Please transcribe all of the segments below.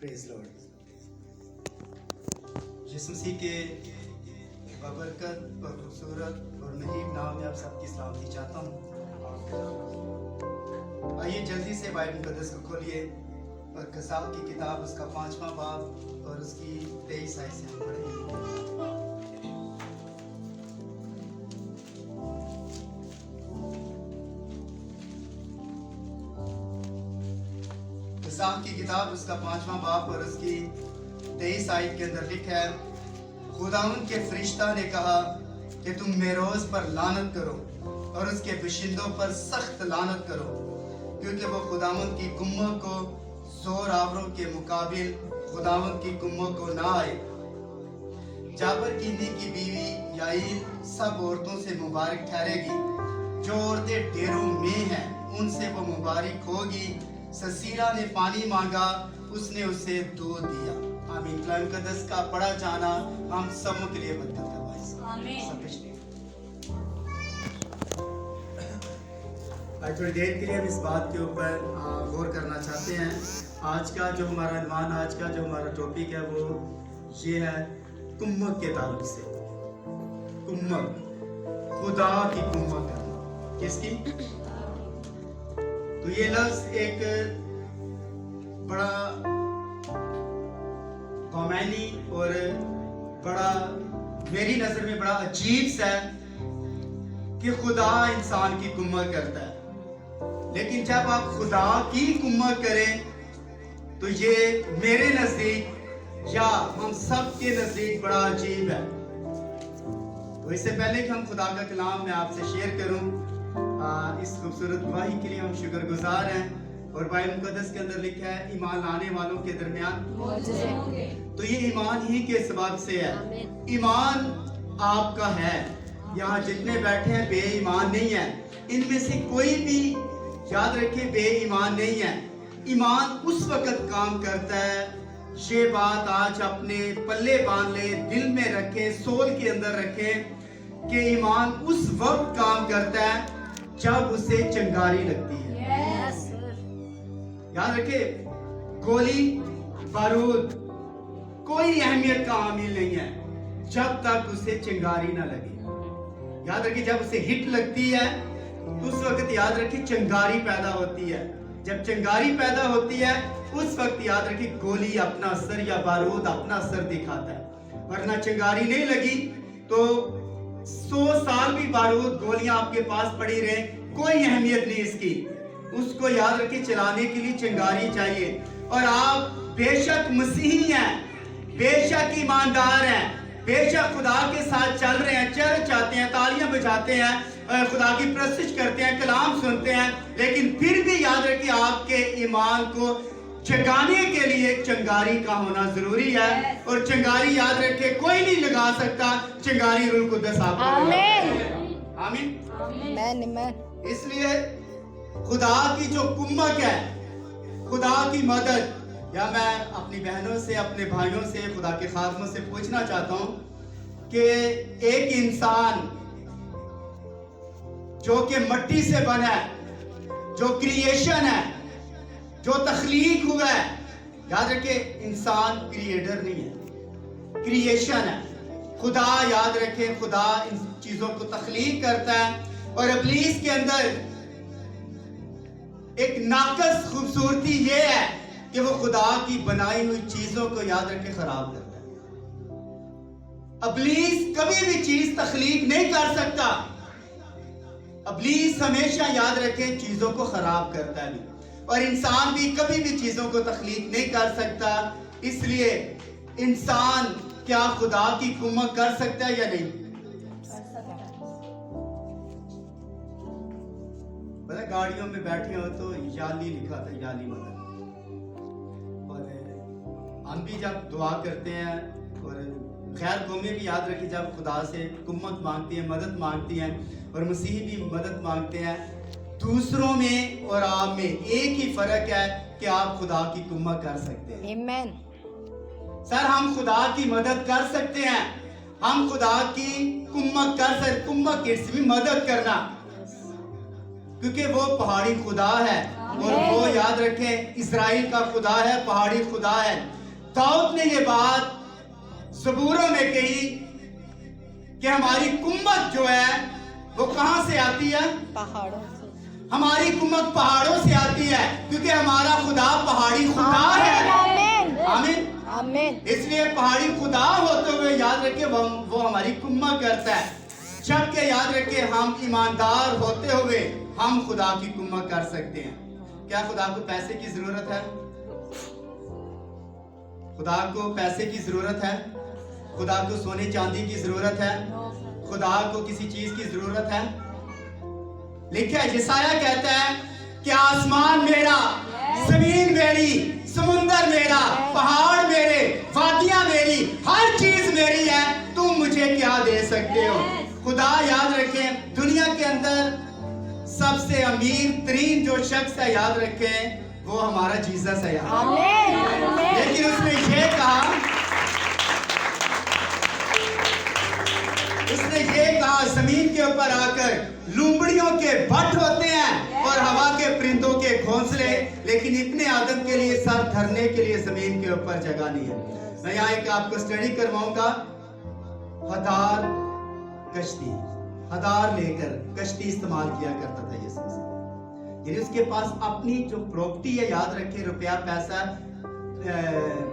Praise Lord. यीशु मसीह के बबरकत और खूबसूरत और मुहीब नाम में आप सबकी सलामती चाहता हूँ। आइए जल्दी से बाइबल मुकद्दस को खोलिए और कसाब की किताब उसका 5वां बाब और उसकी 23 आयत से हम पढ़ेंगे। कसाब की किताब उसका 5वां बाब और उसकी 23 आयत के अंदर लिखा है, खुदावंद के फरिश्ता ने कहा कि तुम मेरोज पर लानत करो और उसके बशिंदों पर सख्त लानत करो, क्योंकि वो खुदावंद की गुम्मत को जोर आवरों के मुकाबिल खुदावंद की गुम्मत को ना आए। जाबर कीनी की बीवी याईल सब औरतों से मुबारक ठहरेगी, जो औरतें डेरों में हैं उनसे वो मुबारक होगी। ससीरा ने पानी मांगा, उसने उसे दूध दिया। आमीन। कलाम मुकद्दस का पढ़ा जाना हम सबों के लिए बरकत का बायस। आमीन। आज थोड़ी देर के लिए हम इस बात के ऊपर गौर करना चाहते हैं। आज का जो हमारा अनुमान, आज का जो हमारा टॉपिक है वो ये है कुम्मत के ताल्लुक से। कुम्मत, खुदा की कुम्मत करना। किसकी? तो ये लफ्ज एक बड़ा कॉमेडी और बड़ा मेरी नजर में बड़ा अजीब सा है कि खुदा इंसान की कुम्मत करता है, लेकिन जब आप खुदा की कुम्मत करें तो ये मेरे नजदीक या हम सब के नजदीक बड़ा अजीब है। तो इससे पहले कि हम खुदा का कलाम मैं आपसे शेयर करूं, इस खूबसूरत गवाही के लिए हम शुक्रगुजार हैं। और बाइबल मुकद्दस के अंदर लिखा है, ईमान लाने वालों के दरमियान तो ये ईमान ही के सबब से है। ईमान आपका है। यहाँ जितने बैठे हैं बेईमान नहीं है, इनमें से कोई भी याद रखे बेईमान नहीं है। ईमान उस वक्त काम करता है, ये बात आज अपने पल्ले बांध ले, दिल में रखे, सोल के अंदर रखे कि ईमान उस वक्त काम करता है जब उसे चिंगारी लगती है। याद रखे, गोली बारूद कोई अहमियत का हामिल नहीं है जब तक उसे चिंगारी ना लगे। याद रखिए, जब उसे हिट लगती है तो उस वक्त याद रखिए चिंगारी पैदा होती है। जब चिंगारी पैदा होती है उस वक्त याद रखिए गोली अपना असर या बारूद अपना असर दिखाता है, वरना चिंगारी नहीं लगी तो 100 साल भी बारूद गोलियां आपके पास पड़ी रहे, कोई अहमियत नहीं इसकी। उसको याद रखिए चलाने के लिए चिंगारी चाहिए। और आप बेशक मसीही हैं, बेशक ईमानदार हैं, बेशक खुदा के साथ चल रहे हैं, चर्च आते हैं, तालियां बजाते हैं, खुदा की प्रस्तुत करते हैं, कलाम सुनते हैं, लेकिन फिर भी याद रखिए आपके ईमान को जगाने के लिए चिंगारी का होना जरूरी है। और चिंगारी याद रखे कोई नहीं लगा सकता, चिंगारी रूह कुद्दस आपको। आमीन। इसलिए खुदा की जो कुम्मत है, खुदा की मदद, या मैं अपनी बहनों से, अपने भाइयों से, खुदा के खादमों से पूछना चाहता हूं कि एक इंसान जो कि मिट्टी से बना है, जो क्रिएशन है, जो तख्लीक हुआ है, याद रखे इंसान क्रिएटर नहीं है, क्रिएशन है। खुदा याद रखे, खुदा इन चीजों को तख्लीक करता है। और इब्लीस के अंदर एक नाकस खूबसूरती ये है कि वो खुदा की बनाई हुई चीजों को याद रखे खराब करता है। इब्लीस कभी भी चीज तख्लीक नहीं कर सकता। इब्लीस हमेशा याद रखे चीजों को खराब करता है, और इंसान भी कभी भी चीजों को तख्लीक नहीं कर सकता। इसलिए इंसान क्या खुदा की कुम्मत कर सकता है या नहीं? पता, गाड़ियों में बैठे हो तो याली लिखा था, याली मदद। और हम भी जब दुआ करते हैं और खैर कौमें भी याद रखिए जब खुदा से कुम्मत मांगती हैं, मदद मांगती हैं, और मसीही भी मदद मांगते हैं, दूसरों में और आप में एक ही फर्क है कि आप खुदा की कुम्मत कर सकते हैं। आमीन। सर, हम खुदा की मदद कर सकते हैं, हम खुदा की कुम्मत कर सकते। कुम्मत किसी भी मदद करना, क्योंकि वो पहाड़ी खुदा है, और वो याद रखें इस्राएल का खुदा है, पहाड़ी खुदा है। दाऊद ने ये बात ज़बूरों में कही कि हमारी कुम्मत जो है वो कहां से आती है? पहाड़ों से। हमारी कुम्मत पहाड़ों से आती है, क्योंकि हमारा खुदा पहाड़ी खुदा है। आमीन आमीन आमीन। इसलिए पहाड़ी खुदा होते हुए याद रखे वो हमारी कुम्मत करता है। जबकि याद रखे हम ईमानदार होते हुए हम खुदा की कुम्मत कर सकते हैं। क्या खुदा को पैसे की जरूरत है? खुदा को पैसे की जरूरत है? खुदा को सोने चांदी की जरूरत है? खुदा को किसी चीज की जरूरत है? लिखा है, यशायाह कहता है कि आसमान मेरा, जमीन मेरी, समुंदर मेरा, पहाड़ मेरे, वादियां मेरी, हर चीज मेरी है, तुम मुझे क्या दे सकते हो? खुदा याद रखें दुनिया के अंदर सबसे अमीर तरीन जो शख्स है, याद रखें वो हमारा जीसस है। लेकिन उसने ये कहा जमीन के ऊपर आकर लूमड़ियों के भट्ट होते हैं और हवा के परिंदों के घोंसले, लेकिन इब्ने आदम के लिए सर धरने के लिए जमीन के ऊपर जगह नहीं है। मैं यहाँ एक आपको स्टडी करवाऊंगा। हदार कश्ती, हदार लेकर कश्ती इस्तेमाल किया करता था यीशु मसीह। यानी उसके पास अपनी जो प्रॉपर्टी है, याद रखें रुपया पैसा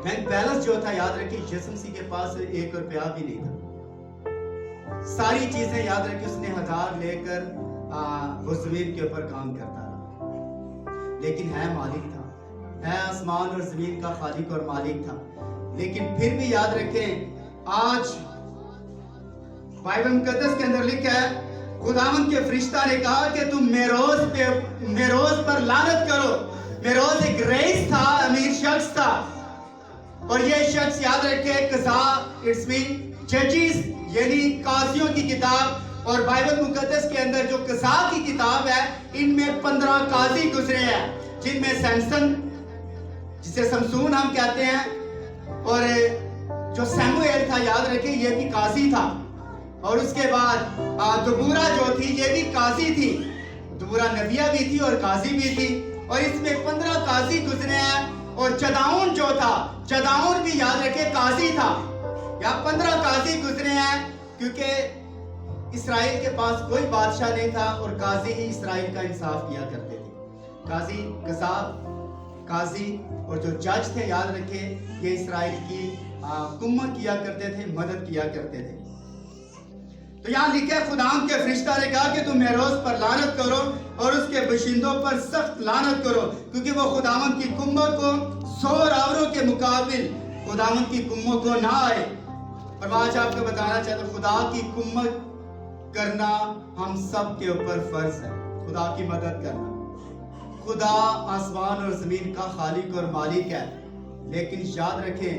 बैंक बैलेंस जो था, याद रखें यीशु मसीह के पास 1 रुपया भी नहीं था। सारी चीजें याद रखें उसने हदार लेकर वो जमीन के ऊपर काम करता रहा। लेकिन है मालिक था, है आसमान और जमीन का खालिक और मालिक था। लेकिन फिर भी याद रखें आज बाइबल मुकद्दस के अंदर लिखा है, खुदावंद के फरिश्ता ने कहा कि तुम मेरोज पर लानत करो। मेरोज एक रईस था, अमीर शख्स था, और ये शख्स याद रखे कज़ा, इट्स मीन जजिस यानी काजियों की किताब, और बाइबल मुकद्दस के अंदर जो कज़ा की किताब है, इनमें 15 काजी गुजरे हैं, जिनमें सैमसन जिसे समसून हम कहते हैं, और जो सैमुएल था याद रखें ये भी काजी था, और उसके बाद दबूरा जो थी ये भी काजी थी। दबूरा नबिया भी थी और काजी भी थी, और इसमें 15 काजी गुजरे हैं। और चदाउन जो था, चदाउन भी याद रखे काजी था। या 15 काजी गुजरे हैं, क्योंकि इस्राएल के पास कोई बादशाह नहीं था और काजी ही इस्राएल का इंसाफ किया करते थे। काजी, कसाब, काजी और जो जज थे याद रखे ये इस्राएल की कुम्मत किया करते थे, मदद किया करते थे। तो यहाँ लिखा है खुदाम के फरिश्ता ने कहा कि तुम मेरोज पर लानत करो और उसके बशिंदों पर सख्त लानत करो, क्योंकि वो खुदावंद की कुम्मत को 100 रावरों के मुकाबिल खुदावंद की कुम्मत को ना आए। और मैं आज आपको बताना चाहता हूँ, खुदा की कुम्मत करना हम सब के ऊपर फर्ज है। खुदा की मदद करना। खुदा आसमान और जमीन का खालिक और मालिक है, लेकिन याद रखें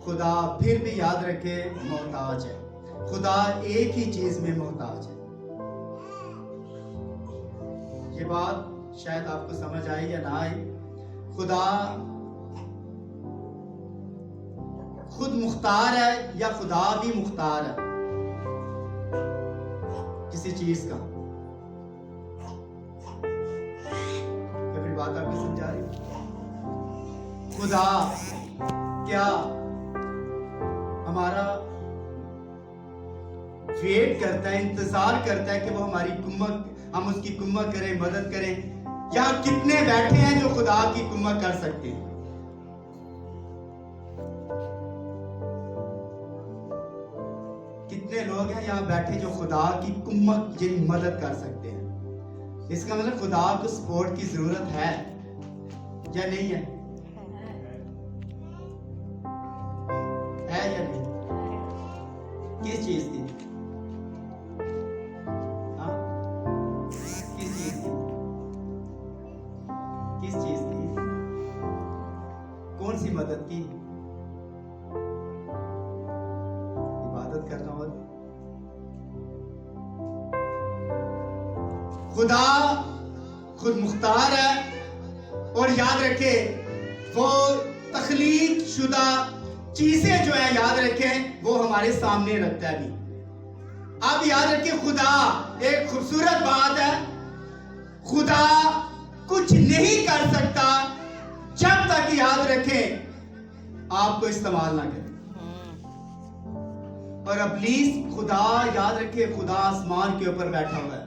खुदा फिर भी याद रखें मोहताज है। खुदा एक ही चीज में मोहताज है। ये बात शायद आपको समझ आई या ना आई। खुदा खुद मुख्तार है या खुदा भी मुख्तार है किसी चीज का? मेरी बात आपको समझा रही? खुदा क्या हमारा वेट करता है, इंतजार करता है कि वो हमारी कुम्मत, हम उसकी कुम्मत करें, मदद करें? या कितने बैठे हैं जो खुदा की कुम्मत कर सकते हैं? कितने लोग हैं यहाँ बैठे जो खुदा की कुम्मत यानी मदद कर सकते हैं? इसका मतलब खुदा को सपोर्ट की जरूरत है या नहीं है? है या नहीं? किस चीज की? किस चीज की? कौन सी मदद की? इबादत करना हो। खुदा खुद मुख्तार है, और याद रखे वो तख्लीक शुदा चीजें जो है याद रखें वो हमारे सामने रखता है। अब याद रखें खुदा एक खूबसूरत बात है, खुदा कुछ नहीं कर सकता जब तक, याद रखें, आपको इस्तेमाल ना करें। और इब्लीस, खुदा याद रखे, खुदा आसमान के ऊपर बैठा हुआ है,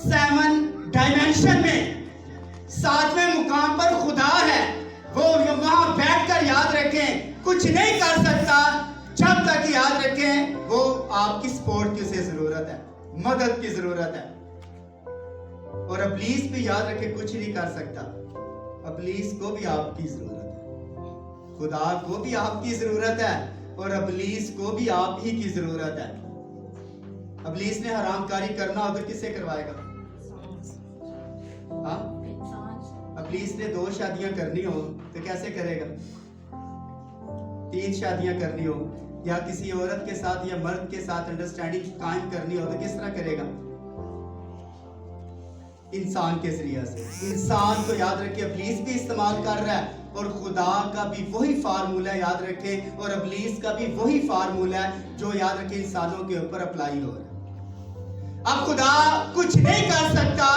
7 डायमेंशन में, 7वें मुकाम पर खुदा है। वो वहां बैठकर, याद रखें, कुछ नहीं कर सकता जब तक, याद रखें, वो आपकी सपोर्ट की उसे जरूरत है, मदद की जरूरत है। और इब्लीस भी, याद रखें, कुछ नहीं कर सकता। इब्लीस को भी आपकी जरूरत है, खुदा को भी आपकी जरूरत है, और इब्लीस को भी आप ही की जरूरत है। इब्लीस ने हरामकारी करना हो तो किससे करवाएगा? हाँ, इब्लीस ने 2 शादियां करनी हो तो कैसे करेगा? 3 शादियां करनी हो, या किसी औरत के साथ या मर्द के साथ अंडरस्टैंडिंग कायम करनी हो तो किस तरह करेगा? इंसान के जरिए से। इंसान को, याद रखिए, इब्लीस भी इस्तेमाल कर रहा है, और खुदा का भी वही फार्मूला है, याद रखें, और इब्लीस का भी वही फार्मूला है जो, याद रखें, इंसानों के ऊपर अप्लाई हो रहा है। अब खुदा कुछ नहीं कर सकता,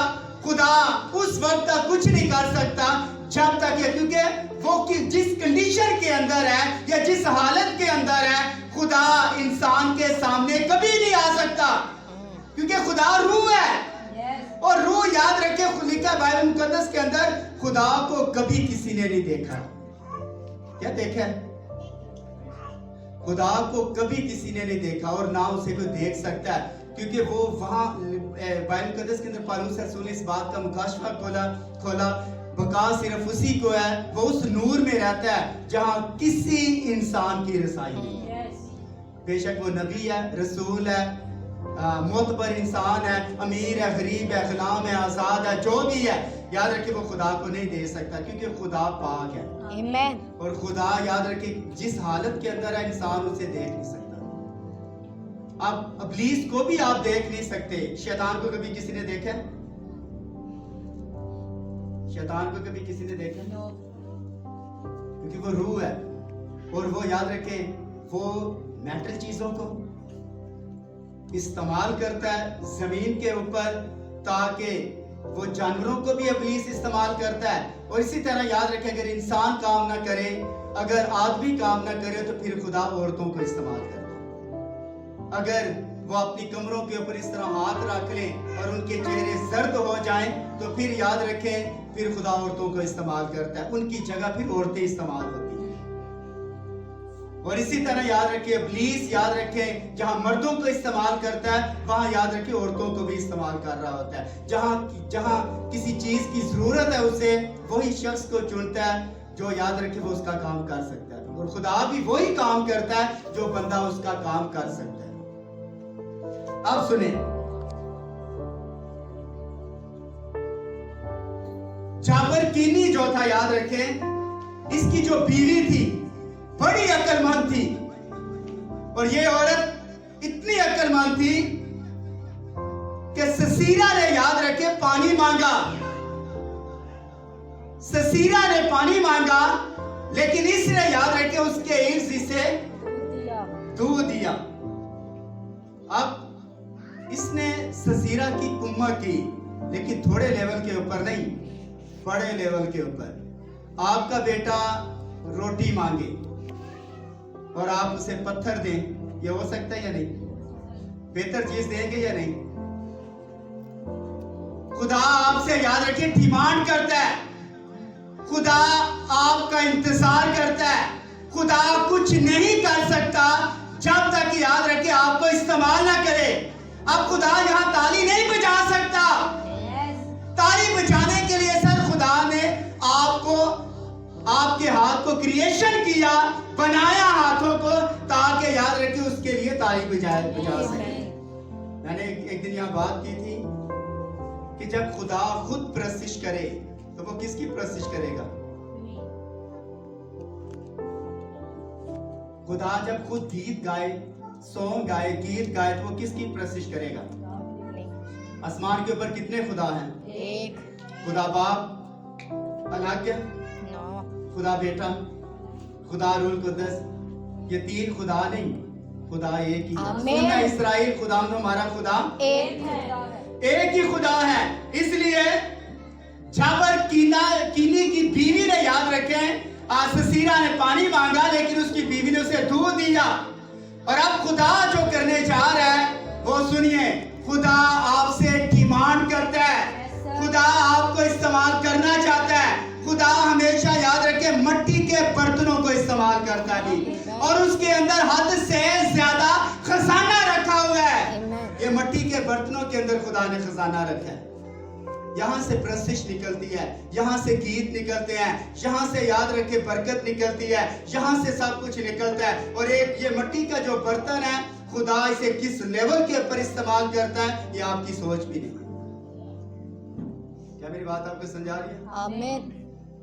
खुदा उस वक्त तक कुछ नहीं कर सकता जब तक, क्योंकि वो जिस कंडीशन के अंदर है या जिस हालत के अंदर है, खुदा इंसान के सामने कभी नहीं आ सकता, क्योंकि खुदा रूह है। और रूह, याद रखे, लिखा बाइबल मुकद्दस के अंदर, खुदा को कभी किसी ने नहीं देखा। क्या देखा है? खुदा को कभी किसी ने नहीं देखा, और ना उसे कोई देख सकता है, क्योंकि वो वहां बाइबल मुकद्दस के अंदर पौलुस रसूल ने इस बात का मुकाशफा खोला, बका सिर्फ उसी को है, वो उस नूर में रहता है जहां किसी इंसान की रसाई नहीं है। बेशक वो नबी है, रसूल है, मोतबर इंसान है, अमीर है, गरीब है, गुलाम है, आजाद है, जो भी है, याद रखिए, वो खुदा को नहीं दे सकता, क्योंकि खुदा पाक है। आमीन। और खुदा, याद रखिए, जिस हालत के अंदर है, इंसान उसे देख नहीं सकता। अब इब्लीस को भी आप देख नहीं सकते। शैतान को कभी किसी ने देखा? शैतान को कभी किसी ने देखा? क्योंकि वो रूह है, और वो, याद रखें, वो मेटल चीजों को इस्तेमाल करता है जमीन के ऊपर, ताकि वो जानवरों को भी इब्लीस इस्तेमाल करता है। और इसी तरह, याद रखें, अगर इंसान काम ना करे, अगर आदमी काम ना करे, तो फिर खुदा औरतों को इस्तेमाल करता है। अगर वो अपनी कमरों के ऊपर इस तरह हाथ रख लें और उनके चेहरे सर्द हो जाएं, तो फिर, याद रखें, फिर खुदा औरतों को इस्तेमाल करता है, उनकी जगह फिर औरतें इस्तेमाल होती हैं। और इसी तरह, याद रखिए, इब्लीस, याद रखें, जहां मर्दों को इस्तेमाल करता है, वहां, याद रखिए, औरतों को भी इस्तेमाल कर रहा होता है। जहां किसी चीज की जरूरत है, उसे वही शख्स को चुनता है जो, याद रखिए, वो उसका काम कर सकता है। और खुदा भी वही काम करता है जो बंदा उसका काम कर सकता है। अब सुने, जाबर कीनी जो था, याद रखें, इसकी जो बीवी थी बड़ी अक्लमंद थी, और ये औरत इतनी अक्लमंद थी कि ससीरा ने, याद रखे, पानी मांगा। ससीरा ने पानी मांगा, लेकिन इसने, याद रखे, उसके इर्द से दूध दिया। अब इसने ससीरा की कुम्मा की, लेकिन थोड़े लेवल के ऊपर नहीं, बड़े लेवल के ऊपर। आपका बेटा रोटी मांगे और आप उसे पत्थर दें, ये हो सकता है या नहीं? बेहतर चीज देंगे या नहीं? खुदा आपसे, याद रखिए, डिमांड करता है, खुदा आपका इंतजार करता है। खुदा कुछ नहीं कर सकता जब तक, याद रखिए, आपको इस्तेमाल ना करे। अब खुदा यहाँ ताली नहीं बजा सकता। ताली बजाने के लिए सर खुदा ने आपको, आपके हाथ को क्रिएशन किया, बनाया हाथों को, ताकि, याद रखिए, उसके लिए ताली बजा सके। मैंने एक दिन यहाँ बात की थी कि जब खुदा खुद परस्तिश करे तो वो किसकी परस्तिश करेगा? खुदा जब खुद गीत गाए, सॉन्ग गाए, गीत गाए, तो वो किसकी परस्तिश करेगा? आसमान के ऊपर कितने खुदा हैं? एक। खुदा बाप अलग है, खुदा बेटा, खुदा रूल कुद्दस, ये 3 खुदा नहीं, खुदा एक ही है। सुनना इस्राएल, खुदा हमारा खुदा एक है, एक ही खुदा है। इसलिए जबर कीनी की बीवी ने, याद रखें, ससीरा ने पानी मांगा लेकिन उसकी बीवी ने उसे दूध दिया। और अब खुदा जो करने जा रहा है वो सुनिए, खुदा आपसे डिमांड करता है, खुदा आपको इस्तेमाल करना चाहता है। खुदा हमेशा, याद रखे, मिट्टी के बर्तनों को इस्तेमाल करता है भी, और उसके अंदर हद से ज्यादा खजाना रखा हुआ है। ये मिट्टी के बर्तनों के अंदर खुदा ने खजाना रखा है। यहाँ से प्रशिश निकलती है, यहाँ से गीत निकलते हैं, यहाँ से, याद रखे, बरकत निकलती है, यहाँ से सब कुछ निकलता है। और एक ये मिट्टी का जो बर्तन है, खुदा इसे किस लेवल के ऊपर इस्तेमाल करता है ये आपकी सोच भी नहीं। क्या मेरी बात आपको समझ आ रही है? आमीन।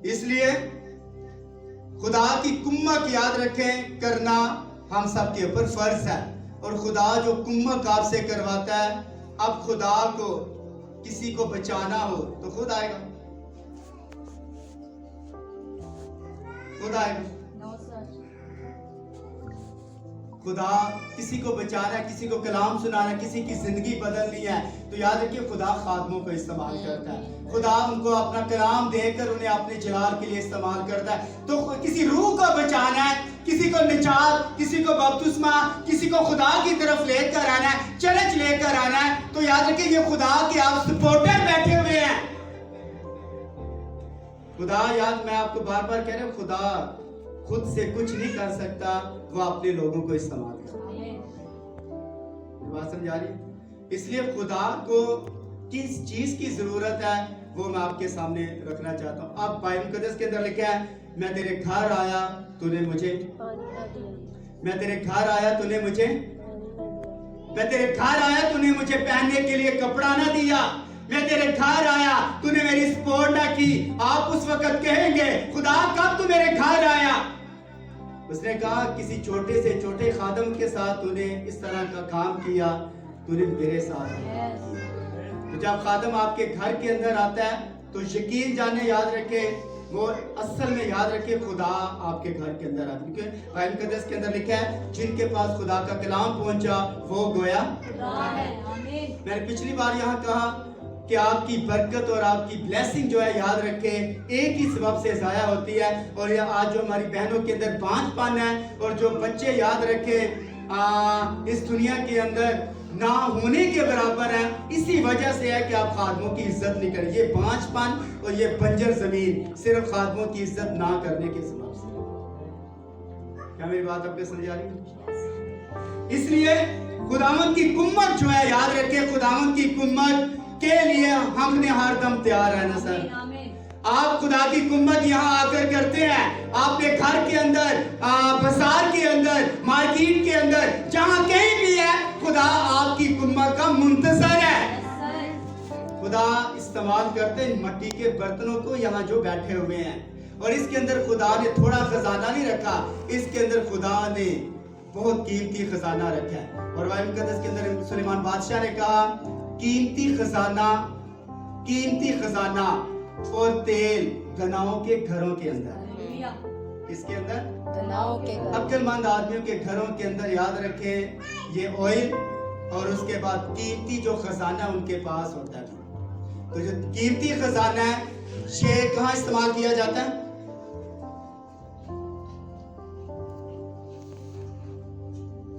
इसलिए खुदा की कुम्मक, याद रखें, करना हम सब के ऊपर फर्ज है। और खुदा जो कुम्मक आपसे करवाता है, अब खुदा को किसी को बचाना हो तो खुद आएगा, खुद आएगा। खुदा किसी को बचाना है, किसी को कलाम सुनाना है, किसी की जिंदगी बदलनी है, तो याद रखिए खुदा खादमों को इस्तेमाल करता है। खुदा उनको अपना कलाम देकर उन्हें अपने जलाल के लिए इस्तेमाल करता है। तो किसी रूह को बचाना है, किसी को निजात, किसी को बपतिस्मा, किसी को खुदा की तरफ लेकर आना है, चर्च लेकर आना है, तो याद रखिए ये खुदा के आप सपोर्टर बैठे हुए हैं। खुदा, याद, मैं आपको बार बार कह रहा हूं, खुदा खुद से कुछ नहीं कर सकता, वो अपने लोगों को इस्तेमाल करता है। बात समझ आ रही है? इसलिए खुदा को किस चीज की जरूरत है वो मैं आपके सामने रखना चाहता हूँ। अब बाइबल मुकद्दस के अंदर लिखा है, मैं तेरे घर आया तूने मुझे, मैं तेरे घर आया तूने मुझे, मैं तेरे घर आया तूने मुझे पहनने के लिए कपड़ा ना दिया, मैं तेरे घर आया तूने मेरी सपोर्ट ना की। आप उस वक्त कहेंगे, खुदा कब तू मेरे घर आया? उसने कहा, किसी छोटे से छोटे खादम के साथ तूने इस तरह का काम किया, तूने मेरे साथ किया। तो जब खादम आपके घर के अंदर आता है तो यकीन जाने, याद रखे, वो असल में, याद रखे, खुदा आपके घर के अंदर आता है। क्योंकि बाइबल मुकद्दस के अंदर लिखा है, जिनके पास खुदा का कलाम पहुंचा वो गोया खुदा है। मैंने पिछली बार यहाँ कहा कि आपकी बरकत और आपकी ब्लेसिंग जो है, याद रखें, एक ही सबब से जाया होती है। और ये आज जो हमारी बहनों के अंदर बांझपन है और जो बच्चे, याद रखें, इस दुनिया के अंदर ना होने के बराबर है, इसी वजह से है कि आप खादमों की इज्जत नहीं करें। ये बांझपन और ये बंजर जमीन सिर्फ खादमों की इज्जत ना करने के सबब से। क्या मेरी बात आपको समझ आ रही है? इसलिए खुदावंद की कुम्मत जो है, याद रखें, खुदावंद की कुम्मत के लिए हमने हर दम तैयार रहना। सर, आप खुदा की कुम्मत यहाँ आकर करते हैं, आपके घर के अंदर, बाजार के अंदर, मार्केट के अंदर, जहाँ कहीं भी है, खुदा आपकी कुम्मत का मुंतजर है। खुदा इस्तेमाल करते हैं मिट्टी के बर्तनों को, यहाँ जो बैठे हुए हैं। और इसके अंदर खुदा ने थोड़ा खजाना नहीं रखा, इसके अंदर खुदा ने बहुत कीमती खजाना रखा है। और बाइबल मुकद्दस के अंदर सुलेमान बादशाह ने कहा, कीमती खजाना और तेल गनाओं के घरों के अंदर। इसके अंदर गनाओं के घर। अक्लमंद आदमियों के घरों के अंदर, याद रखें, ये ऑयल और उसके बाद कीमती जो खजाना उनके पास होता है। तो जो कीमती खजाना है, ये कहाँ इस्तेमाल किया जाता है?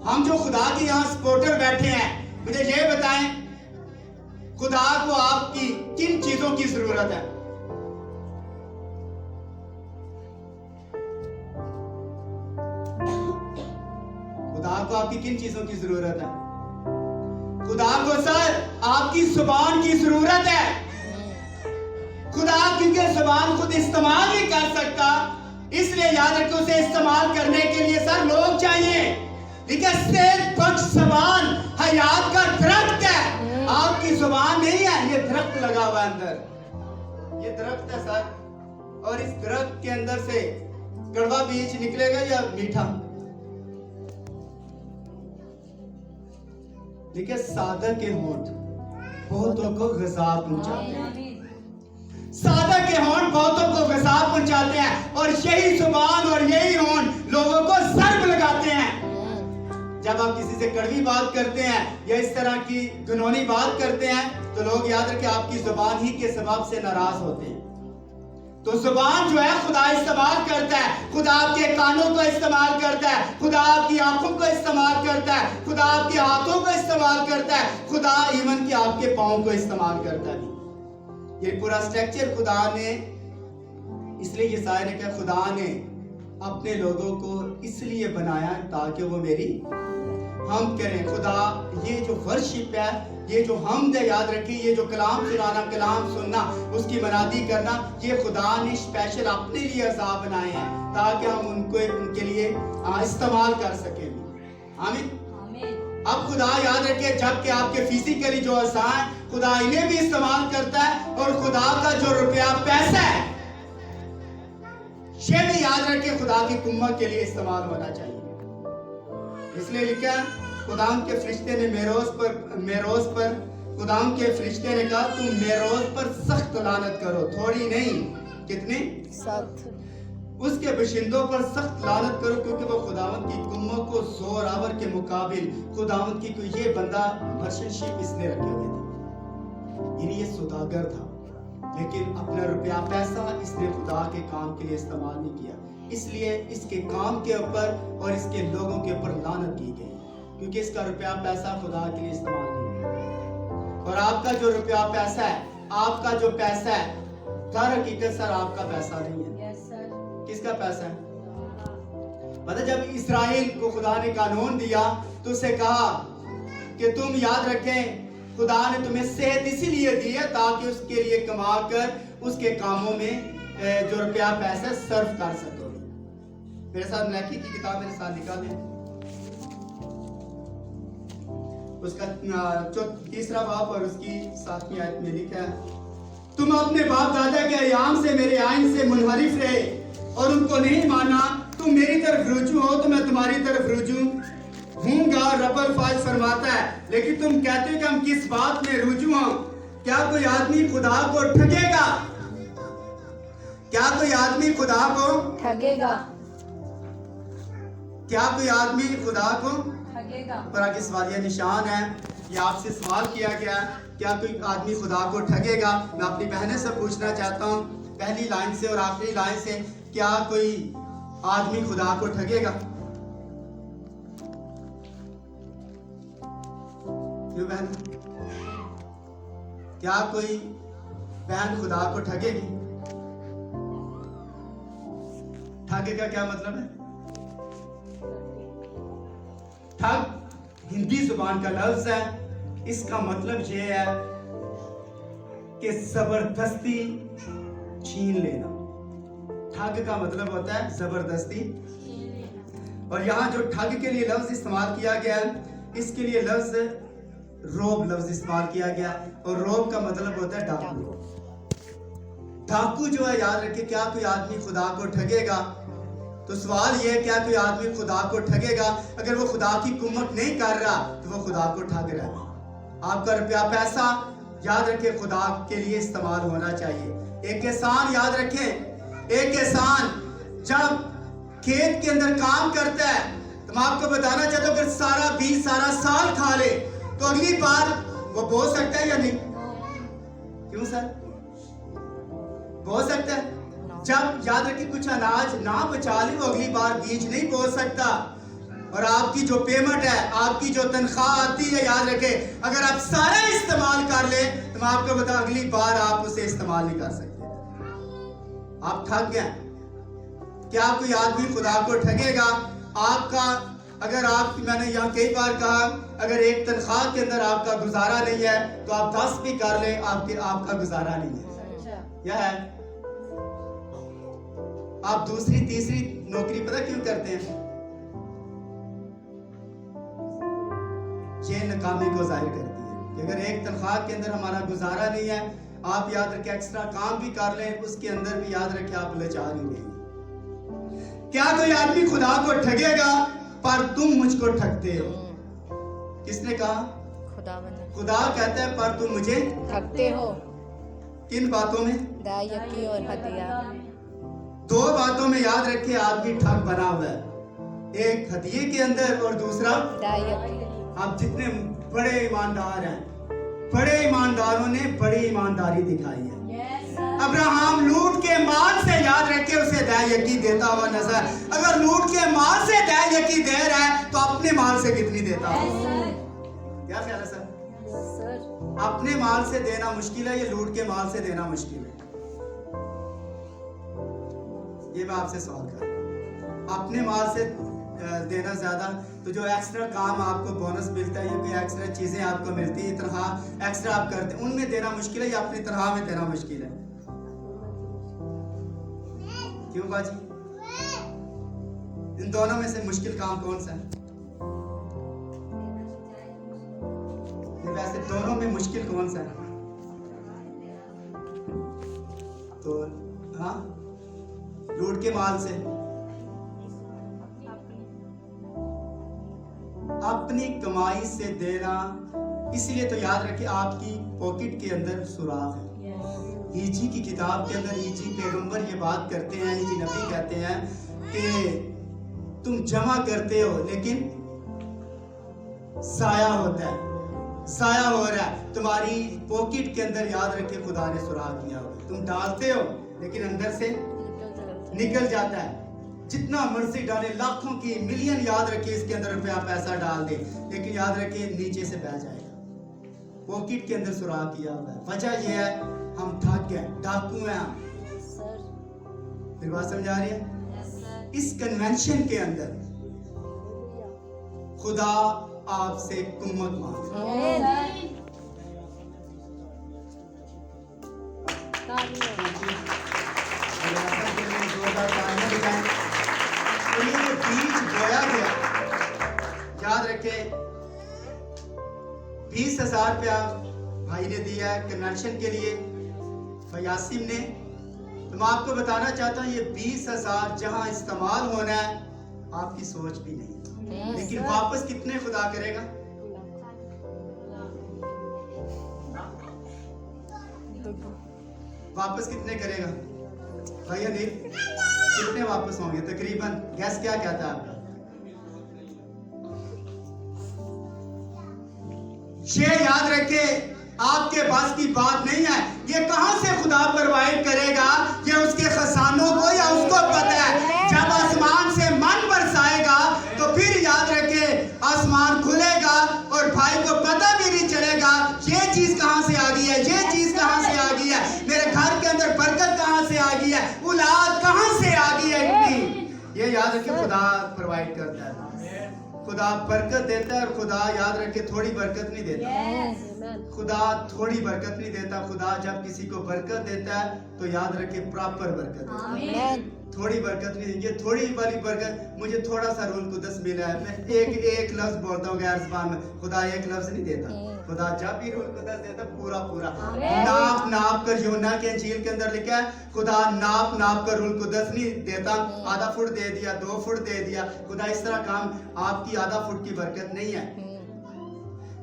हम जो खुदा के यहाँ सपोर्टर बैठे हैं, मुझे ये बताएं, खुदा को आपकी किन चीजों की जरूरत है? खुदा को आपकी किन चीजों की जरूरत है? खुदा को सर आपकी जुबान की जरूरत है। खुदा क्योंकि जुबान खुद इस्तेमाल नहीं कर सकता, इसलिए याद रखो, उसे इस्तेमाल करने के लिए सर लोग चाहिए। सेहत बख्श जुबान हयात का दरख्त है, आपकी जुबान नहीं है, ये दरख्त लगा हुआ है अंदर, ये दरख्त है सर। और इस दरख्त के अंदर से कड़वा बीज निकलेगा या मीठा? देखिए, सादक के होंठ बहुतों को ग़ज़ा पहुंचाते हैं, सादक के होंठ बहुतों को ग़ज़ा पहुंचाते हैं, और यही जुबान और यही होंठ लोगों को ज़र्ब लगाते हैं। जब आप किसी से कड़वी बात करते हैं या इस तरह की घिनौनी बात करते हैं, तो लोग, याद रखें, आपकी जुबान ही के सबब से नाराज होते हैं। तो जुबान जो है खुदा इस्तेमाल करता है, खुदा आपके कानों को इस्तेमाल करता है, खुदा आपकी आंखों को इस्तेमाल करता है, खुदा आपके हाथों को इस्तेमाल करता है, खुदा इवन कि आपके पाँव को इस्तेमाल करता है। ये पूरा स्ट्रक्चर खुदा ने, इसलिए ये शायर ने कहा खुदा ने अपने लोगों को इसलिए बनाया ताकि वो मेरी हम करें। खुदा ये जो वर्शिप है, ये जो हमद है, याद रखिए, ये जो कलाम सुनाना, कलाम सुनना, उसकी मनादी करना, ये खुदा ने स्पेशल अपने लिए अज़ा बनाए हैं ताकि हम उनको उनके लिए इस्तेमाल कर सकें। आमीन। अब खुदा याद रखिए, जबकि आपके फिजिकली जो अज़ा है खुदा इन्हें भी इस्तेमाल करता है, और खुदा का जो रुपया पैसा है ये भी याद रखिए खुदा की कुम्मत के लिए इस्तेमाल होना चाहिए। इसलिए लिखा खुदाम के फरिश्ते ने मेरोज पर खुदाम के फरिश्ते ने कहा तुम मेरोज पर सख्त लानत करो, थोड़ी नहीं कितनी सख्त, उसके बशिंदों पर सख्त लानत करो, क्योंकि वो खुदावंत की कुम्मत को जोरावर के मुकाबिल खुदावंत की कोई ये बंदा मर्चेंटशिप इसने रखे हुए थे, ये सौदागर था, लेकिन अपना रुपया पैसा इसने खुदा के काम के लिए इस्तेमाल नहीं किया, इसलिए इसके काम के ऊपर और इसके लोगों के ऊपर लानत की गई, क्योंकि इसका रुपया पैसा खुदा के लिए इस्तेमाल नहीं किया। और आपका जो रुपया पैसा है, आपका जो पैसा है, दर हकीकत सर आपका पैसा नहीं है। किसका पैसा है? मतलब जब इस्राएल को खुदा ने कानून दिया तो उसे कहा कि तुम याद रखें खुदा ने तुम्हें सेहत इसीलिए दी है ताकि उसके लिए कमा कर उसके कामों में जो रुपया पैसा सर्व कर सको। मेरे साथ मलाकी की किताब मेरे साथ निकालें, उसका तीसरा बाब और उसकी 7वीं आयत में लिखा है तुम अपने बाप दादा के अयाम से मेरे आइन से मुनहरिफ रहे और उनको नहीं माना, तुम मेरी तरफ रुजू हो तो मैं तुम्हारी तरफ रुजू हूँगा। रब्बुल फाज फरमाता है, लेकिन तुम कहते हो कि हम किस बात में रुजू हों? क्या कोई आदमी खुदा को ठगेगा? क्या कोई आदमी खुदा को ठगेगा? क्या कोई आदमी खुदा को ठगेगा? पर आगे सवालिया निशान है, ये आपसे सवाल किया गया, क्या कोई आदमी खुदा को ठगेगा? मैं अपनी बहनें से पूछना चाहता हूँ, पहली लाइन से और आखिरी लाइन से, क्या कोई आदमी खुदा को ठगेगा? क्यों बहन? क्या कोई बहन खुदा को ठगेगी? ठगेगा क्या मतलब है? ठग हिंदी जुबान का लफ्ज है, इसका मतलब यह है कि जबरदस्ती छीन लेना। ठग का मतलब होता है जबरदस्ती, और यहाँ जो ठग के लिए लफ्ज इस्तेमाल किया गया है, इसके लिए लफ्ज रोब लफ्ज इस्तेमाल किया गया, और रोब का मतलब होता है डाकू। डाकू जो है, याद रखिए, क्या कोई आदमी खुदा को ठगेगा? तो सवाल ये है, क्या कोई आदमी खुदा को ठगेगा? अगर वो खुदा की कुम्मत नहीं कर रहा तो वो खुदा को ठग रहा है। आपका रुपया पैसा याद रखिए खुदा के लिए इस्तेमाल होना चाहिए। एक किसान, याद रखें, एक किसान जब खेत के अंदर काम करता है, तो मैं आपको बताना चाहता हूँ, अगर सारा बीज सारा साल खा ले तो अगली बार वो बो सकता है या नहीं? क्यों सर? बो सकता है। जब याद रखिए कुछ अनाज ना बचा ले, वो अगली बार बीज नहीं बो सकता। और आपकी जो पेमेंट है, आपकी जो तनख्वाह आती है, याद रखे, अगर आप सारा इस्तेमाल कर ले तो मैं आपको बता, अगली बार आप उसे इस्तेमाल नहीं कर सकते, आप ठग गए। क्या कोई आदमी खुदा को ठगेगा? आपका अगर आप, मैंने यहाँ कई बार कहा, अगर एक तनख्वाह के अंदर आपका गुजारा नहीं है तो आप 10 भी कर ले, आपका गुजारा नहीं है। क्या है? आप दूसरी तीसरी नौकरी पता क्यों करते हैं? ये नाकामी को जाहिर करती है कि अगर एक तनख्वाह के अंदर हमारा गुजारा नहीं है, आप याद रखें एक्स्ट्रा काम भी कर लें, उसके अंदर भी याद रखें आप लाचार ही नहीं। क्या कोई आदमी खुदा को ठगेगा? पर तुम मुझको ठगते हो। किसने कहा? खुदा कहता है पर तुम मुझे ठगते हो। किन बातों में? दायकी और हदिया। 2 बातों में याद रखिए आदमी ठग बना हुआ है, एक हदिये के अंदर और दूसरा दायकी। आप जितने बड़े ईमानदार हैं, बड़े ईमानदारों ने बड़ी ईमानदारी दिखाई है। अब्राहम लूट के माल से, याद रखे, उसे दया-यकी देता हुआ नजर। अगर लूट के माल से दया-यकी दे रहा है तो अपने माल से कितनी देता होगा? क्या ख्याल है सर? अपने माल से देना मुश्किल है या लूट के माल से देना मुश्किल है? ये मैं आपसे सवाल कर रहा हूं। अपने माल से देना ज्यादा, तो जो एक्स्ट्रा काम आपको बोनस मिलता है या कोई एक्स्ट्रा चीजें आपको मिलती है, तनख्वाह एक्स्ट्रा आप करते हैं, उनमें देना मुश्किल है या अपनी तनख्वाह में देना मुश्किल है? क्यों बाजी? इन दोनों में से मुश्किल काम कौन सा है? वैसे दोनों में मुश्किल कौन सा है? तो हाँ, लूट के माल से, अपनी कमाई से देना। इसलिए तो याद रखिए, आपकी पॉकेट के अंदर सुराख है। हीजी की किताब के अंदर हीजी पैगंबर ये बात करते हैं, हीजी नबी कहते हैं कि तुम जमा करते हो लेकिन जाया होता है, जाया हो रहा है तुम्हारी पॉकेट के अंदर। याद रखिए, खुदा ने सुराख किया होगा। तुम डालते हो लेकिन अंदर से निकल जाता है। जितना मर्जी डाले, लाखों की मिलियन, याद रखिए, इसके अंदर रुपया पैसा डाल दे, लेकिन याद रखिए नीचे से बह जाएगा। पॉकेट के अंदर सुराख किया हुआ है। वजह यह है, हम ठग गए, डाकू हैं हम। फिर बात समझ आ रही है? इस कन्वेंशन के अंदर खुदा आपसे कुम्मत मांगता है। तो ये जो बीज बोया गया, याद रखे, 20,000 रुपया भाई ने दिया है कन्वेंशन के लिए, फयासिम ने। तो मैं आपको बताना चाहता हूँ, ये 20,000 जहां इस्तेमाल होना है, आपकी सोच भी नहीं, लेकिन वापस कितने खुदा करेगा? वापस कितने करेगा भैया? नहीं, कितने वापस होंगे तकरीबन? गैस क्या कहता है आपका? ये याद रखे, आपके पास की बात नहीं है। ये कहां से खुदा प्रोवाइड करेगा, ये उसके खजानों को या उसको पता है। जब आसमान से मन बरसाएगा तो फिर याद रखे आसमान खुलेगा और भाई को पता भी नहीं चलेगा ये चीज कहां से आ गई है, ये चीज कहां से आ गई है, मेरे घर के अंदर बरकत कहां से आ गई है, औलाद कहां से आ गई है इतनी। ये याद रखे, खुदा प्रोवाइड करता है, खुदा बरकत देता है। और खुदा याद रखे थोड़ी बरकत नहीं देता। खुदा थोड़ी बरकत नहीं देता। खुदा जब किसी को बरकत देता है तो याद रखे प्रॉपर बरकत देता है, थोड़ी बरकत नहीं। ये थोड़ी वाली बरकत, मुझे थोड़ा सा रूल कुदस मिला है, मैं एक लफ्ज बोलता हूँ गैर ज़बान में, खुदा एक लफ्ज नहीं देता। खुदा जब भी रूल कुदस देता पूरा पूरा नाप नाप कर, यूहन्ना के इंजील के अंदर लिखा है, खुदा नाप नाप कर रूल कुदस नहीं देता। आधा फुट दे दिया, 2 फुट दे दिया, खुदा इस तरह काम, आपकी आधा फुट की बरकत नहीं है।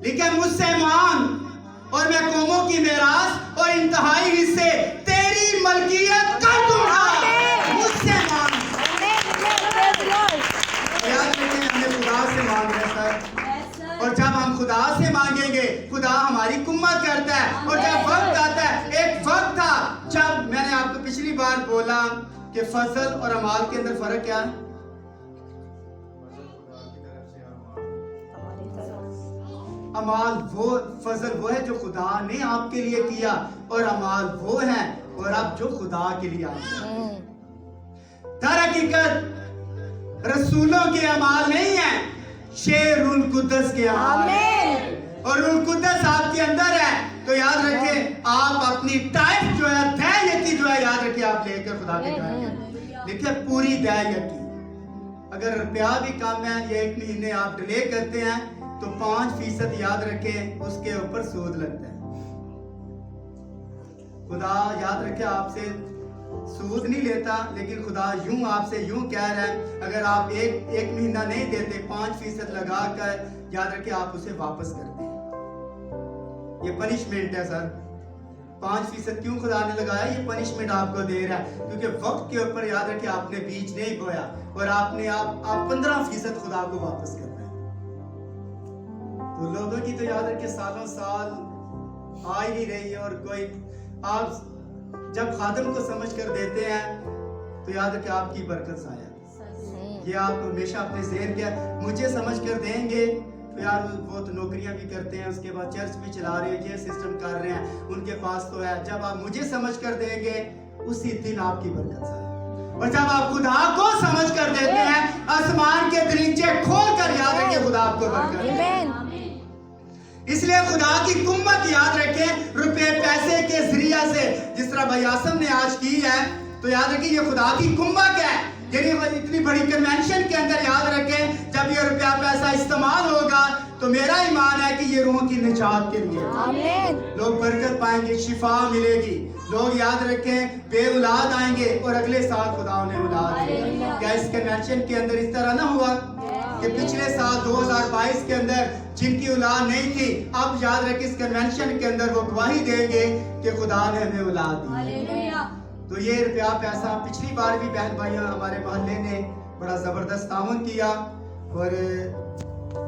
लेकिन मुझसे मांग और मैं कौमों की मेरास और इंतहाई हिस्से तेरी मलकियत कर दूंगा। मुझसे मांग। याद रखें, हमने खुदा से मांगना है, और जब हम खुदा से मांगेंगे खुदा हमारी कुम्मत करता है। और जब वक्त आता है, एक वक्त था जब मैंने आपको पिछली बार बोला कि फजल और अमाल के अंदर फर्क क्या है? अमाल वो, फजल वो है जो खुदा ने आपके लिए किया, और अमाल वो है और आप जो खुदा के लिए आपके। दर हकीकत रसूलों के अमाल नहीं है, शेरुल कुद्दस के अमाल है। और रुल कुद्दस आपके अंदर है तो याद रखें, आप अपनी टाइप जो है, दया-यकी जो है, याद रखिए आप लेकर खुदा के घर देखिए पूरी दया-यकी। अगर रुपया भी कम है, ये 1 महीने आप डिले करते हैं तो 5% याद रखें उसके ऊपर सूद लगता है। खुदा याद रखे आपसे सूद नहीं लेता, लेकिन खुदा यूं आपसे यूं कह रहा है, अगर आप एक महीना नहीं देते 5% लगा कर, याद रखे आप उसे वापस करते हैं। ये पनिशमेंट है सर। 5% क्यों खुदा ने लगाया? ये पनिशमेंट आपको दे रहा है, क्योंकि वक्त के ऊपर याद रखे आपने बीज नहीं बोया और आपने आप 15% खुदा को वापस करना है। तो लोगों की तो याद रखे सालों साल आ ही नहीं रही है, और कोई आप जब खादिम को समझ कर देते हैं तो याद रखें आपकी बरकत ज़ाया। ये आप हमेशा अपने ज़हन के मुझे समझ कर देंगे तो यार वो तो नौकरियां भी करते हैं, उसके बाद चर्च भी चला रहे हैं, ये सिस्टम कर रहे हैं, उनके पास तो है। जब आप मुझे समझ कर देंगे उसी दिन आपकी बरकत है। और जब आप खुदा को समझ कर देते हैं आसमान के दरीचे खोल कर याद रखें खुदा आपको बरकत देगा। इसलिए खुदा की कुम्मत याद रखें रुपए पैसे के जरिया से, जिस तरह भाई आसम ने आज की है, तो याद रखें ये खुदा की कुम्मत है। यानी इतनी बड़ी कन्वेंशन के अंदर याद रखें जब ये रुपया पैसा इस्तेमाल होगा तो मेरा ईमान है कि ये रूहों की निजात के लिए आमीन। लोग बरकत पाएंगे, शिफा मिलेगी, लोग याद रखें बे औलाद आएंगे और अगले साल खुदा उन्हें औलाद देगा। क्या इस कन्वेंशन के अंदर इस तरह ना हुआ कि पिछले साल 2022 के अंदर जिनकी औलाद नहीं थी, अब याद रखें इस कन्वेंशन के अंदर वो गवाही देंगे कि खुदा ने हमें औलाद दी। तो ये रुपया पैसा पिछली बार भी बहन भाई हमारे मोहल्ले ने बड़ा ज़बरदस्त ताउन किया और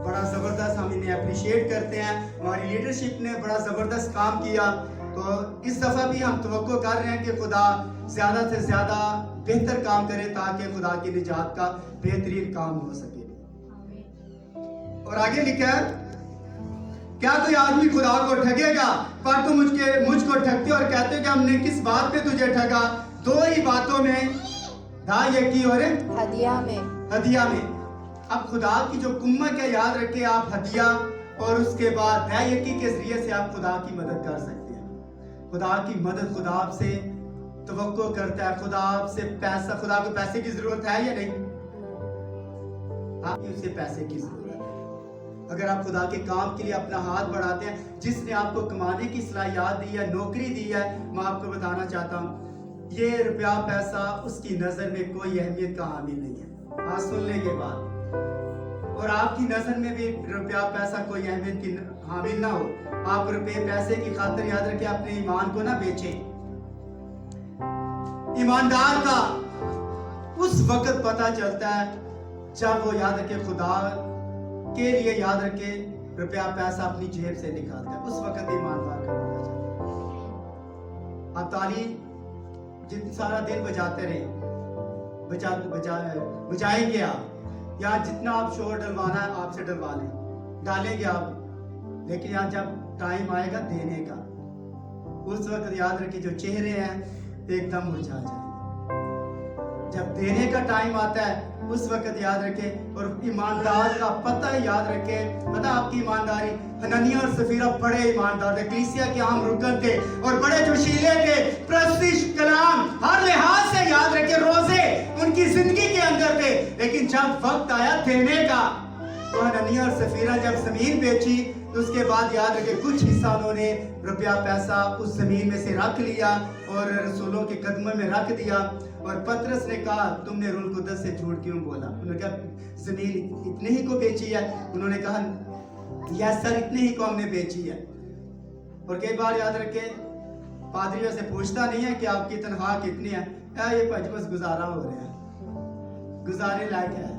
बड़ा ज़बरदस्त हम इन्हें अप्रिशिएट करते हैं। हमारी लीडरशिप ने बड़ा ज़बरदस्त काम किया। तो इस दफ़ा भी हम तवक्को कर रहे हैं कि खुदा ज़्यादा से ज़्यादा बेहतर काम करे ताकि खुदा की निजात का बेहतरीन काम हो सके। और आगे लिखा है, क्या कोई आदमी खुदा को ठगेगा? पर तुम मुझको ठगते और कहते हो कि हमने किस बात पे तुझे ठगा? दो ही बातों में, यकी और हदिया में। अब खुदा की जो कुम्मत है याद रखे आप, हदिया और उसके बाद यकी के जरिए से आप खुदा की मदद कर सकते हैं। खुदा की मदद खुदा आपसे तवक्को करता है, खुदा आपसे पैसा, खुदा को पैसे की जरूरत है या नहीं? आपकी उसे पैसे की जरूरत है। अगर आप खुदा के काम के लिए अपना हाथ बढ़ाते हैं, जिसने आपको कमाने की सलाहियत दी है, नौकरी दी है, मैं आपको बताना चाहता हूँ ये रुपया पैसा उसकी नजर में कोई अहमियत का हामिल नहीं है। आज सुनने के बाद और आपकी नजर में भी रुपया पैसा कोई अहमियत की हामिल ना हो, आप रुपये पैसे की खातिर याद रखें अपने ईमान को ना बेचें। ईमानदार का उस वक्त पता चलता है जब वो याद रखे खुदा के लिए याद रखे रुपया पैसा अपनी जेब से निकालता है, उस वक्त ईमानदार का पता चलता है। आप ताली जितना सारा दिन बजाते रहे, बजाएंगे आप, या जितना आप शोर डलवाना है आपसे डलवा लें, डालेंगे आप, लेकिन यहाँ जब टाइम आएगा देने का, उस वक्त याद रखिए जो चेहरे हैं एकदम मुरझा जाएंगे। जब देने का टाइम आता है उस वक्त याद रखें। और ईमानदार का पता याद रखें, पता आपकी ईमानदारी, हननिया और सफीरा बड़े ईमानदार थे, कलीसिया के आम रुकन थे और बड़े जोशीले थे, प्रस्तिश कलाम हर लिहाज से याद रखें रोजे उनकी जिंदगी के अंदर थे। लेकिन जब वक्त आया देने का तो हननिया और सफीरा जब जमीन बेची तो उसके बाद याद रखें कुछ हिस्सा उन्होंने रुपया पैसा उस जमीन में से रख लिया और रसूलों के कदमों में रख दिया। और पतरस ने कहा तुमने रूह कुद्दस से झूठ क्यों बोला? उन्होंने कहा जमीन इतने ही को बेची है। उन्होंने कहा यस सर इतने ही को हमने बेची है। और कई बार याद रखें पादरियों से पूछता नहीं है कि आपकी तनख्वाह कितनी है, ये बस गुजारा हो रहा है, गुजारे लायक है।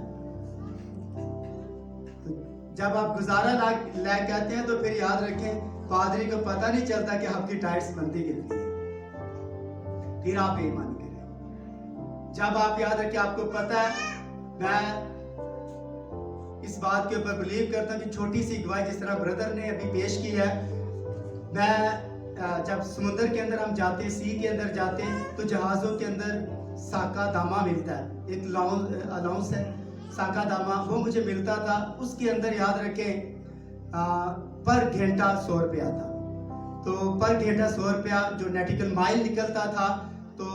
तो जब आप गुजारा लायक कहते हैं तो फिर याद रखें पादरी को पता नहीं चलता कि आपकी टाइट्स बनती कितनी है, फिर आप ईमान करें। जब आप याद रखें आपको पता है, मैं इस बात के ऊपर बिलीव करता हूँ कि छोटी सी गवाही जिस तरह ब्रदर ने अभी पेश की है, मैं जब समुद्र के अंदर हम जाते, सी के अंदर जाते तो जहाज़ों के अंदर साका दामा मिलता है, एक अलाउंस है साका दामा, वो मुझे मिलता था। उसके अंदर याद रखें पर घंटा 100 रुपया था। तो पर घंटा 100 रुपया जो नेटिकल माइल निकलता था तो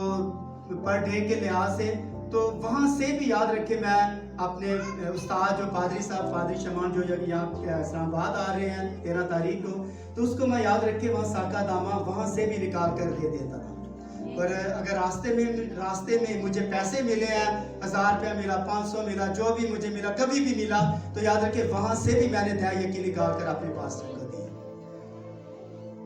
पर डे के लिहाज से, तो वहाँ से भी याद रखे मैं अपने उस्ताद जो पादरी साहब पादरी शमान जो यहाँ इस्लामाबाद आ रहे हैं 13 तारीख को, तो उसको मैं याद रखे वहाँ साका दामा वहाँ से भी निकाल कर दे देता था। और अगर रास्ते में मुझे पैसे मिले हैं, 1000 रुपया मिला, 500 मिला, जो भी मुझे मिला कभी भी मिला, तो याद रखे वहाँ से भी मैंने ध्यान यकीन निकाल कर अपने पास रख दिया।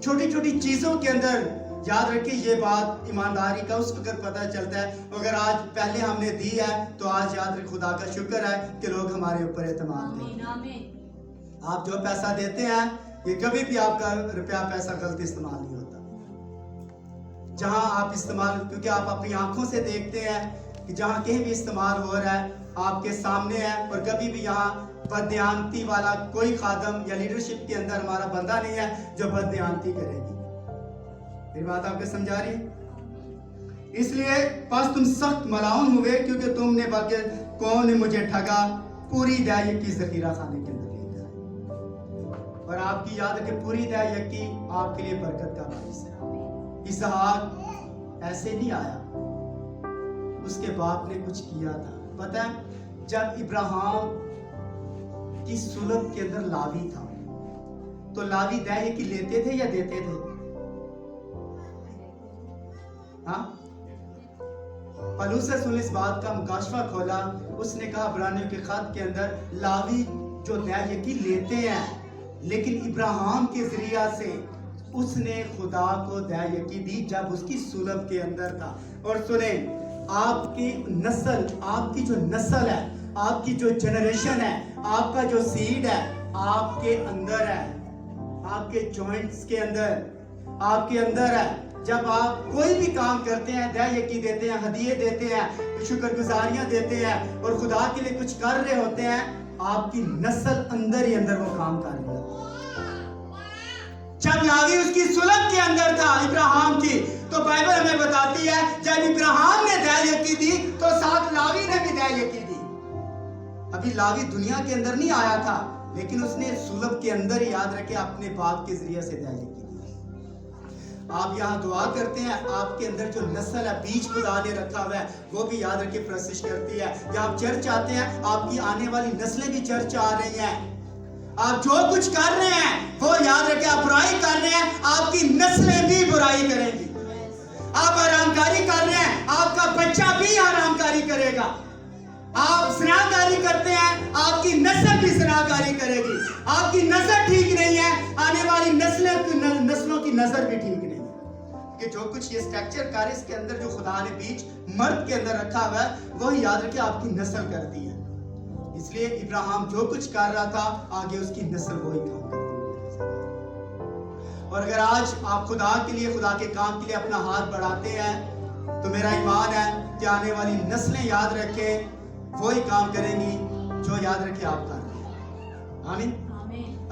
छोटी छोटी चीज़ों के अंदर याद रखिए ये बात ईमानदारी का उस वक्त पता चलता है। अगर आज पहले हमने दी है तो आज याद रखिए खुदा का शुक्र है कि लोग हमारे ऊपर एतमाद करते। आप जो पैसा देते हैं ये कभी भी आपका रुपया पैसा गलत इस्तेमाल नहीं होता। जहां आप इस्तेमाल, क्योंकि आप अपनी आंखों से देखते हैं कि जहां कहीं भी इस्तेमाल हो रहा है आपके सामने है, और कभी भी यहाँ बददियानती वाला कोई खादम या लीडरशिप के अंदर हमारा बंदा नहीं है जो बददियानती करेगी। मेरी बात आपको समझा रही है? इसलिए बस तुम सख्त मलाउन हुए क्योंकि तुमने बल्कि कौन ने मुझे ठगा, पूरी दया की जखीरा खाने के अंदर ले गया। और आपकी याद रखे पूरी दया की आपके लिए बरकत का बाइस है। इसहाक ऐसे नहीं आया, उसके बाप ने कुछ किया था। पता है, जब इब्राहिम की सुलभ के अंदर लावी था तो लावी दया की लेते थे या देते थे? हाँ, पलूस ने इस बात का मुकाशफा खोला। उसने कहा इब्रानियों के खत के अंदर लावी जो दया की लेते हैं, लेकिन इब्राहिम के जरिया से उसने खुदा को दया की दी जब उसकी सुलभ के अंदर था। और सुने, आपकी नस्ल, आपकी जो नस्ल है, आपकी जो जनरेशन है, आपका जो सीड है आपके अंदर है, आपके जॉइंट्स के अंदर, आपके अंदर है। जब आप कोई भी काम करते हैं, दया की देते हैं, हदिये देते हैं, शुक्रगुजारियां देते हैं और खुदा के लिए कुछ कर रहे होते हैं, आपकी नस्ल अंदर ही अंदर वो काम कर रही है। जब लावी उसकी सुलभ के अंदर था इब्राहिम की, तो बाइबल हमें बताती है जब इब्राहिम ने दया की दी तो साथ लावी ने भी दया की दी। अभी लावी दुनिया के अंदर नहीं आया था, लेकिन उसने सुलभ के अंदर ही, याद रखे, अपने बाप के जरिए से दया की दी। आप यहाँ दुआ करते हैं, आपके अंदर जो नस्ल है, बीज खुदा ने रखा हुआ है, वो भी याद रखे प्रशिश करती है। या आप चर्च आते हैं, आपकी आने वाली नस्लें भी चर्च आ रही हैं। आप जो कुछ कर रहे हैं वो याद रखे, आप बुराई कर रहे हैं, आपकी नस्लें भी बुराई करेंगी। आप आरामकारी कर रहे हैं, आपका बच्चा भी आरामकारी करेगा। आप ज़िनाकारी करते हैं, आपकी नस्ल भी ज़िनाकारी करेगी। आपकी नजर ठीक नहीं है, आने वाली नस्लों की नजर भी ठीक नहीं है। कि जो कुछ ये स्ट्रक्चर कार्य इसके अंदर जो खुदा ने बीच मर्द के अंदर रखा हुआ है, वही याद रखे आपकी नस्ल करती है। इसलिए इब्राहिम जो कुछ कर रहा था, आगे उसकी नस्ल वही काम करती है। और अगर आज आप खुदा के लिए, खुदा के काम के लिए अपना हाथ बढ़ाते हैं, तो मेरा ईमान है कि आने वाली नस्लें याद रखे वही काम करेंगी जो याद रखे आप कर रहे हैं। आमीन।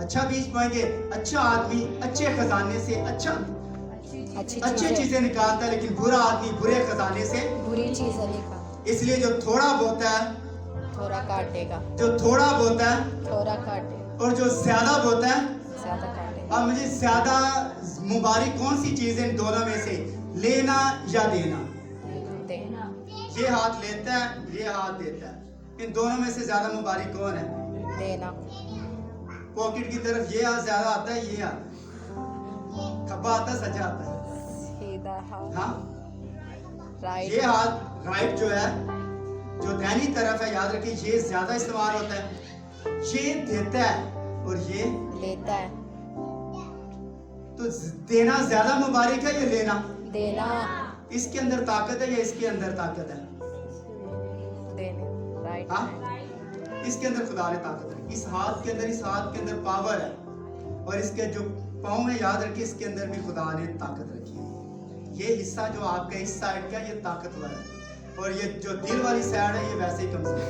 अच्छा बीज बोएंगे, अच्छा आदमी अच्छे खजाने से अच्छी चीजें निकालता है, लेकिन बुरा आदमी बुरे खजाने से बुरी चीजें निकालता। इसलिए जो थोड़ा बोता है थोड़ा काटेगा, जो थोड़ा बोता है थोड़ा काटेगा, और जो ज्यादा बोता है ज्यादा काटेगा। अब मुझे ज्यादा मुबारक कौन सी चीज है इन दोनों में से, लेना या देना? देना। ये हाथ लेता है, ये हाथ देता है, इन दोनों में से ज्यादा मुबारक कौन है? देना। पॉकेट की तरफ ये हाथ ज्यादा आता है, ये हाथ खब्बा आता है, सजा आता है। सीधा हाथ। हाँ, राइट। ये हाथ राइट जो है, जो दाहिनी तरफ है, याद रखिए ये ज्यादा इस्तेमाल होता है। ये देता है और ये लेता है। तो देना ज्यादा मुबारक है या लेना? देना। इसके अंदर ताकत है या इसके अंदर ताकत है? देने। राइट। हाँ, इसके अंदर खुदा ने ताकत है। इस हाथ के अंदर पावर है, और इसके जो पाँव में याद रखिए इसके अंदर भी खुदा ने ताकत रखी है। ये हिस्सा जो आपका इस साइड का, ये ताकतवर है, और ये जो दिल वाली साइड है ये वैसे ही कमजोर है।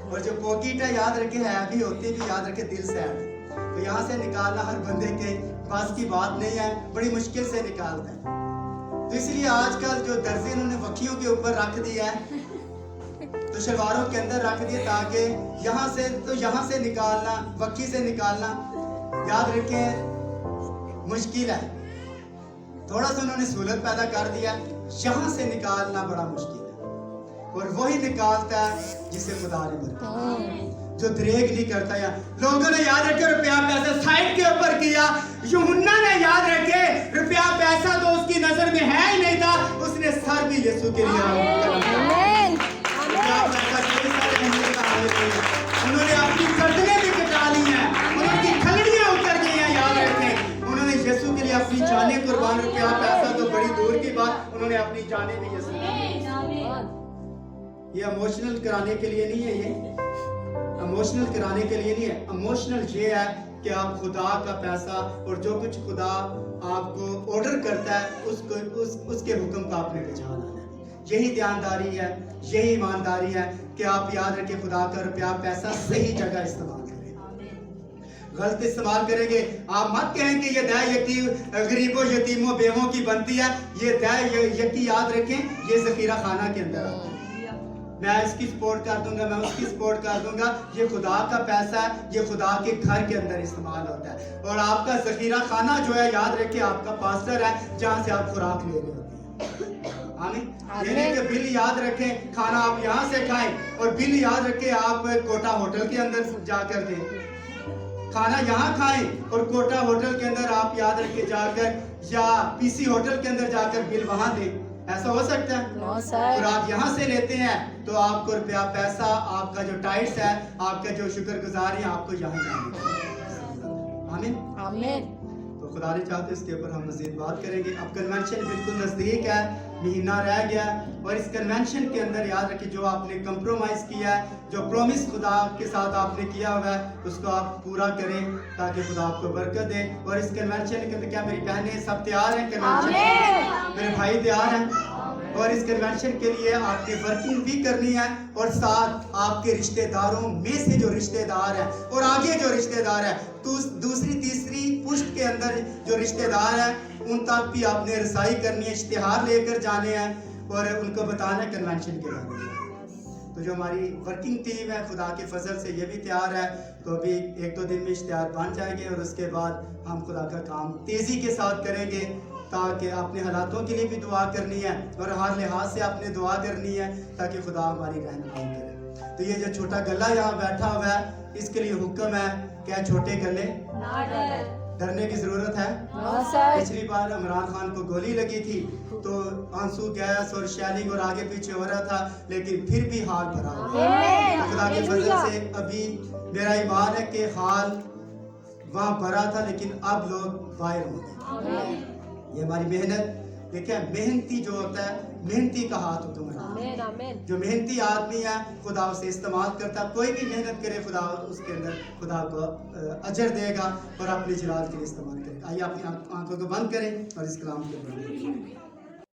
और जो पॉकेट है याद रखे है भी होती भी, याद रखे दिल साइड है, तो यहाँ से निकालना हर बंदे के पास की बात नहीं है, बड़ी मुश्किल से निकालता है। तो इसलिए आजकल जो दर्जे इन्होंने वक्कियों के ऊपर रख दिया है, तो शलवारों के अंदर रख दिए, ताकि यहाँ से निकालना, वक्की से निकालना याद रखें मुश्किल है। थोड़ा सा उन्होंने सहूलत पैदा कर दिया, यहाँ से निकालना बड़ा मुश्किल है। और वही निकालता है जिसे खुदा ने बनाया, जो दरेग नहीं करता। या लोगों ने याद रखे रुपया पैसा साइड के ऊपर किया, यूहन्ना ने याद रखे रुपया पैसा तो उसकी नजर में है ही नहीं था, उसने सर भी यीशु के लिए उन्होंने अपनी गर्दनें भी कटा ली हैं, उनकी खलड़ियां उतर गई हैं, याद रखें उन्होंने यीशु के लिए अपनी जानें कुर्बान, रुपया पैसा तो बड़ी दूर की बात, उन्होंने अपनी जानें भी यीशु के लिए। ये इमोशनल कराने के लिए नहीं है, ये इमोशनल कराने के लिए नहीं है। इमोशनल ये है कि आप खुदा का पैसा और जो कुछ खुदा आपको ऑर्डर करता है उसके हुक्म का आपने पहचाना है। यही ध्यानदारी है, यही ईमानदारी है कि आप याद रखें खुदा का रुपया पैसा सही जगह इस्तेमाल करें। गलत इस्तेमाल करेंगे आप मत कहें कि ये दया यकीम गरीबों यतीमों बेवों की बनती है। ये दया यकी याद रखें ये जखीरा खाना के अंदर आता है। मैं इसकी सपोर्ट कर दूंगा, मैं उसकी सपोर्ट कर दूंगा। ये खुदा का पैसा है, ये खुदा के घर के अंदर इस्तेमाल होता है। और आपका जखीरा खाना जो है याद रखिए आपका पास्टर है जहाँ से आप खुराक ले रहे होते हैं। आमीन। ये नहीं कि बिल याद रखें खाना आप यहाँ से खाएं और बिल याद रखें आप कोटा होटल के अंदर जाकर दें। खाना यहाँ खाएं और कोटा होटल के अंदर आप याद रखें जाकर या पीसी होटल के अंदर जाकर बिल वहां दें। ऐसा हो सकता है? No sir. और आप यहाँ से लेते हैं तो आपको रुपया पैसा आपका जो टाइट्स है आपका जो शुक्रगुजार है आपको यहाँ जाने। आमीन। आमीन। तो खुदा ने चाहते इसके ऊपर हम मजीद बात करेंगे। अब कन्वेंशन बिल्कुल नज़दीक है, महीना रह गया और इस कन्वेंशन के अंदर याद रखिए जो आपने कंप्रोमाइज़ किया है, जो प्रॉमिस खुदा के साथ आपने किया हुआ है उसको आप पूरा करें ताकि खुदा आपको बरकत दे। और इस कन्वेंशन के अंदर क्या मेरी बहनें सब तैयार हैं? कन्वेंशन मेरे भाई तैयार हैं। और इस कन्वेंशन के लिए आपकी वर्किंग भी करनी है और साथ आपके रिश्तेदारों में से जो रिश्तेदार है और आगे जो रिश्तेदार है तो दूसरी तीसरी पुष्ट के अंदर जो रिश्तेदार है उन तक भी आपने रसाई करनी है, इश्तिहार लेकर जाने हैं और उनको बताना है कन्वेंशन के बारे में। तो जो हमारी वर्किंग टीम है खुदा के फजल से ये भी तैयार है। तो अभी 1-2 दिन में इश्तिहार बन जाएंगे और उसके बाद हम खुदा का काम तेज़ी के साथ करेंगे ताकि अपने हालातों के लिए भी दुआ करनी है और हर लिहाज से आपने दुआ करनी है ताकि खुदा हमारी रहनुमाई करे। तो ये जो छोटा गला यहाँ बैठा हुआ है इसके लिए हुक्म है क्या छोटे गले डरने की जरूरत है? पिछली बार इमरान खान को गोली लगी थी तो आंसू गैस और शैलिंग और आगे पीछे हो रहा था लेकिन फिर भी हाल भरा हुआ। खुदा के फजल से अभी मेरा ईमान है कि हाल वहाँ भरा था लेकिन अब लोग बाहर हो गए। ये हमारी मेहनत देखिए, मेहनती जो होता है मेहनती का हाथ हुक्म है। जो मेहनती आदमी है खुदा उसे इस्तेमाल करता है। कोई भी मेहनत करे खुदा उसके अंदर खुदा को अजर देगा और अपने जलाल के लिए इस्तेमाल करेगा। आइए अपनी आंखों को बंद करें और इस कलाम के ऊपर